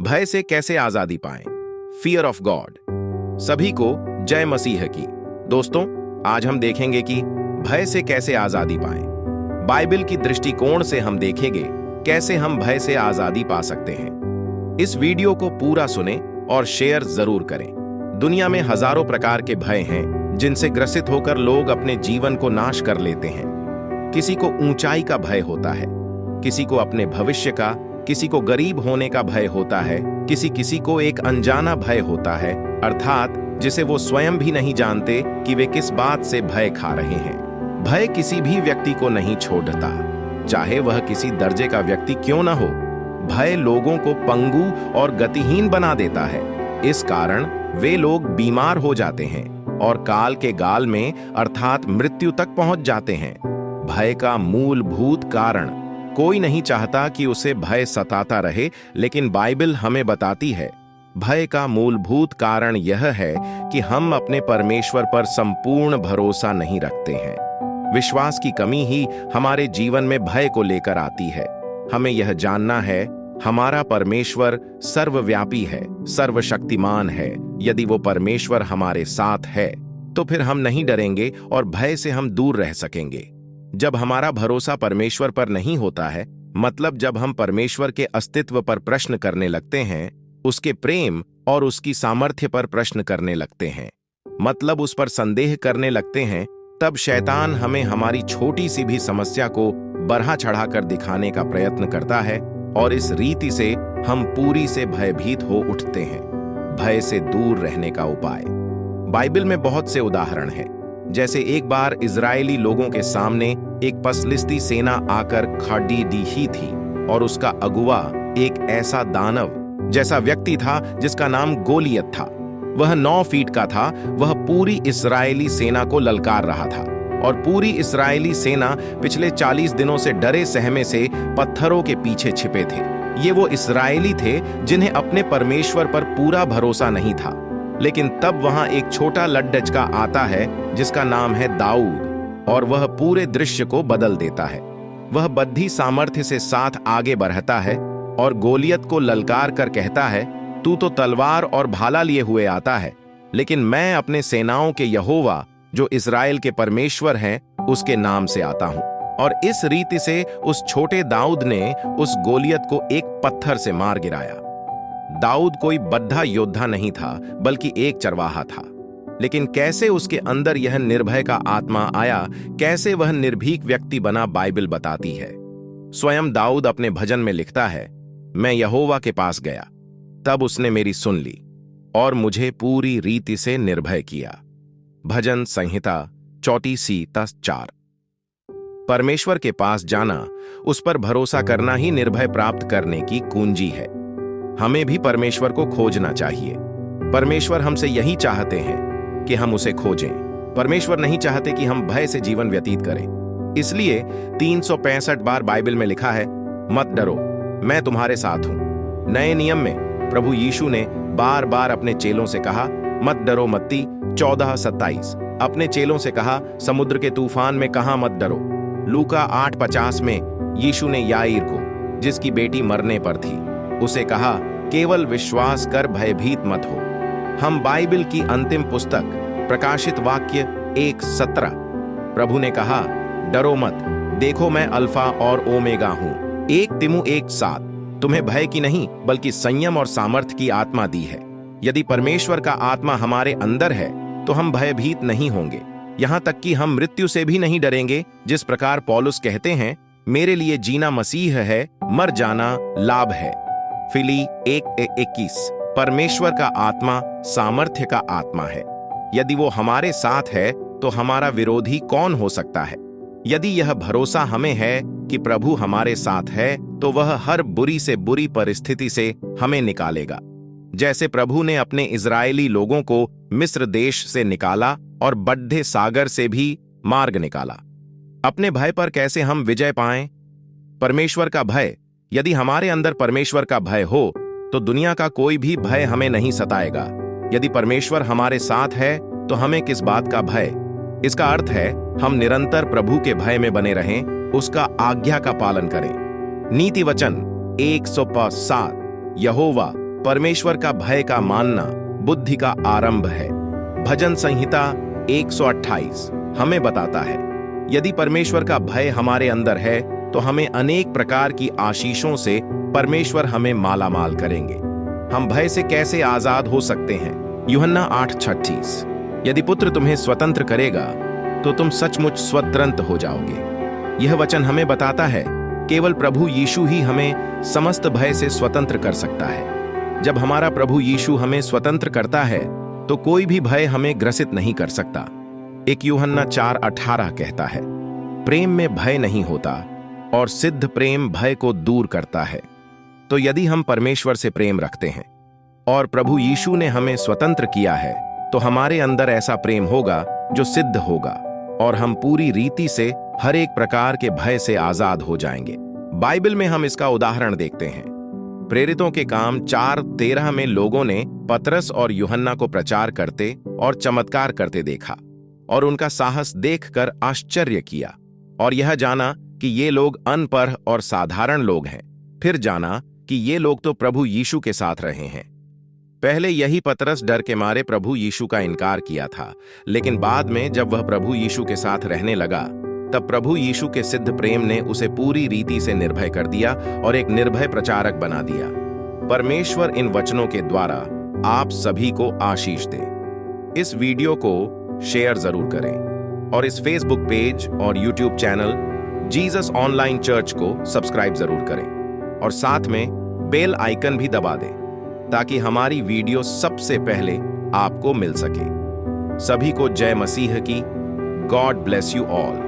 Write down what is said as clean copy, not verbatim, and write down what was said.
भय से कैसे आजादी पाएं? Fear of God. सभी को जय मसीह की। दोस्तों, आज हम देखेंगे कि भय से कैसे आजादी पाएं। बाइबल की दृष्टिकोण से हम देखेंगे कैसे हम भय से आजादी पा सकते हैं। इस वीडियो को पूरा सुने और शेयर जरूर करें। दुनिया में हजारों प्रकार के भय हैं जिनसे ग्रसित होकर लोग अपने जीवन को नाश कर लेते हैं। किसी को ऊंचाई का भय होता है, किसी को अपने भविष्य का, किसी को गरीब होने का भय होता है, किसी को एक अनजाना भय होता है, अर्थात जिसे वो स्वयं भी नहीं जानते कि वे किस बात से भय खा रहे हैं। भय किसी भी व्यक्ति को नहीं छोड़ता, चाहे वह किसी दर्जे का व्यक्ति क्यों न हो। भय लोगों को पंगु और गतिहीन बना देता है। इस कारण वे लोग बीमार हो जाते हैं और काल के गाल में अर्थात मृत्यु तक पहुंच जाते हैं। भय का मूलभूत कारण कोई नहीं चाहता कि उसे भय सताता रहे, लेकिन बाइबल हमें बताती है भय का मूलभूत कारण यह है कि हम अपने परमेश्वर पर संपूर्ण भरोसा नहीं रखते हैं। विश्वास की कमी ही हमारे जीवन में भय को लेकर आती है। हमें यह जानना है हमारा परमेश्वर सर्वव्यापी है, सर्वशक्तिमान है। यदि वो परमेश्वर हमारे साथ है तो फिर हम नहीं डरेंगे और भय से हम दूर रह सकेंगे। जब हमारा भरोसा परमेश्वर पर नहीं होता है, मतलब जब हम परमेश्वर के अस्तित्व पर प्रश्न करने लगते हैं, उसके प्रेम और उसकी सामर्थ्य पर प्रश्न करने लगते हैं, मतलब उस पर संदेह करने लगते हैं, तब शैतान हमें हमारी छोटी सी भी समस्या को बढ़ा चढ़ाकर दिखाने का प्रयत्न करता है और इस रीति से हम पूरी से भयभीत हो उठते हैं। भय से दूर रहने का उपाय बाइबल में बहुत से उदाहरण हैं। जैसे एक बार इजरायली लोगों के सामने एक पसलिस्ती सेना आकर खड़ी दी थी और उसका अगुवा एक ऐसा दानव जैसा व्यक्ति था जिसका नाम गोलियत था। वह 9 फीट का था। वह पूरी इस्राएली सेना को ललकार रहा था और पूरी इस्राएली सेना पिछले 40 दिनों से डरे सहमे से पत्थरों के पीछे छिपे थे। ये वो इस्राएली थे जिन्हें अपने परमेश्वर पर पूरा भरोसा नहीं था। लेकिन तब वहां एक छोटा लड्डच आता है जिसका नाम है दाऊद, और वह पूरे दृश्य को बदल देता है। वह बद्धी सामर्थ्य से साथ आगे बढ़ता है और गोलियत को ललकार कर कहता है, तू तो तलवार और भाला लिए हुए आता है, लेकिन मैं अपने सेनाओं के यहोवा जो इस्राएल के परमेश्वर हैं उसके नाम से आता हूं। और इस रीति से उस छोटे दाऊद ने उस गोलियत को एक पत्थर से मार गिराया। दाऊद कोई बद्धा योद्धा नहीं था, बल्कि एक चरवाहा था। लेकिन कैसे उसके अंदर यह निर्भय का आत्मा आया, कैसे वह निर्भीक व्यक्ति बना, बाइबल बताती है। स्वयं दाऊद अपने भजन में लिखता है, मैं यहोवा के पास गया, तब उसने मेरी सुन ली और मुझे पूरी रीति से निर्भय किया। भजन संहिता 34:4। परमेश्वर के पास जाना, उस पर भरोसा करना ही निर्भय प्राप्त करने की कुंजी है। हमें भी परमेश्वर को खोजना चाहिए। परमेश्वर हमसे यही चाहते हैं कि हम उसे खोजें। परमेश्वर नहीं चाहते कि हम भय से जीवन व्यतीत करें। इसलिए 365 बार बाइबल में लिखा है, मत डरो, मैं तुम्हारे साथ हूं। नए नियम में प्रभु यीशु ने बार बार अपने चेलों से कहा, मत डरो। मत्ती 14:27 अपने चेलों से कहा, समुद्र के तूफान में कहां मत डरो। लूका 8:50 में यीशु ने याईर को, जिसकी बेटी मरने पर थी, उसे कहा, केवल विश्वास कर, भयभीत मत हो। हम बाइबल की अंतिम पुस्तक प्रकाशित वाक्य 1:17 प्रभु ने कहा, डरो मत, देखो मैं अल्फा और ओमेगा हूं। 1 तिमु 1:7 तुम्हें भय की नहीं बल्कि संयम और सामर्थ्य की आत्मा दी है। यदि परमेश्वर का आत्मा हमारे अंदर है तो हम भयभीत नहीं होंगे, यहां तक कि हम मृत्यु से भी नहीं डरेंगे। जिस प्रकार पौलुस कहते हैं, मेरे लिए जीना मसीह है, मर जाना लाभ है। फिली 1:21 परमेश्वर का आत्मा सामर्थ्य का आत्मा है। यदि वो हमारे साथ है तो हमारा विरोधी कौन हो सकता है। यदि यह भरोसा हमें है कि प्रभु हमारे साथ है तो वह हर बुरी से बुरी परिस्थिति से हमें निकालेगा। जैसे प्रभु ने अपने इजरायली लोगों को मिस्र देश से निकाला और बड्ढे सागर से भी मार्ग निकाला। अपने भय पर कैसे हम विजय पाएं? परमेश्वर का भय। यदि हमारे अंदर परमेश्वर का भय हो तो दुनिया का कोई भी भय हमें नहीं सताएगा। यदि परमेश्वर हमारे साथ है तो हमें किस बात का भय? इसका अर्थ है हम निरंतर प्रभु के भय में बने रहें, उसका आज्ञा का पालन करें। नीति वचन 107 यहोवा परमेश्वर का भय का मानना बुद्धि का आरंभ है। भजन संहिता 128 हमें बताता है, यदि परमेश्वर का भय हमारे अंदर है तो हमें अनेक प्रकार की आशीषों से परमेश्वर हमें मालामाल करेंगे। हम भय से कैसे आजाद हो सकते हैं? यूहन्ना 8:36 यदि पुत्र तुम्हें स्वतंत्र करेगा तो तुम सचमुच स्वतंत्र हो जाओगे। यह वचन हमें बताता है केवल प्रभु यीशु ही हमें समस्त भय से स्वतंत्र कर सकता है। जब हमारा प्रभु यीशु हमें स्वतंत्र करता है तो कोई भी भय हमें ग्रसित नहीं कर सकता। 1 यूहन्ना 4:18 कहता है, प्रेम में भय नहीं होता और सिद्ध प्रेम भय को दूर करता है। तो यदि हम परमेश्वर से प्रेम रखते हैं और प्रभु यीशु ने हमें स्वतंत्र किया है तो हमारे अंदर ऐसा प्रेम होगा जो सिद्ध होगा और हम पूरी रीति से हर एक प्रकार के भय से आजाद हो जाएंगे। बाइबल में हम इसका उदाहरण देखते हैं। प्रेरितों के काम 4:13 में लोगों ने पतरस और यूहन्ना को प्रचार करते और चमत्कार करते देखा और उनका साहस देखकर आश्चर्य किया और यह जाना कि ये लोग अनपढ़ और साधारण लोग हैं। फिर जाना कि ये लोग तो प्रभु यीशु के साथ रहे हैं। पहले यही पतरस डर के मारे प्रभु यीशु का इनकार किया था, लेकिन बाद में जब वह प्रभु यीशु के साथ रहने लगा तब प्रभु यीशु के सिद्ध प्रेम ने उसे पूरी रीति से निर्भय कर दिया और एक निर्भय प्रचारक बना दिया। परमेश्वर इन वचनों के द्वारा आप सभी को आशीष दे। इस वीडियो को शेयर जरूर करें और इस फेसबुक पेज और YouTube channel Jesus online church को सब्सक्राइब जरूर करें और साथ में बेल आइकन भी दबा दें ताकि हमारी वीडियो सबसे पहले आपको मिल सके। सभी को जय मसीह की। God bless you all.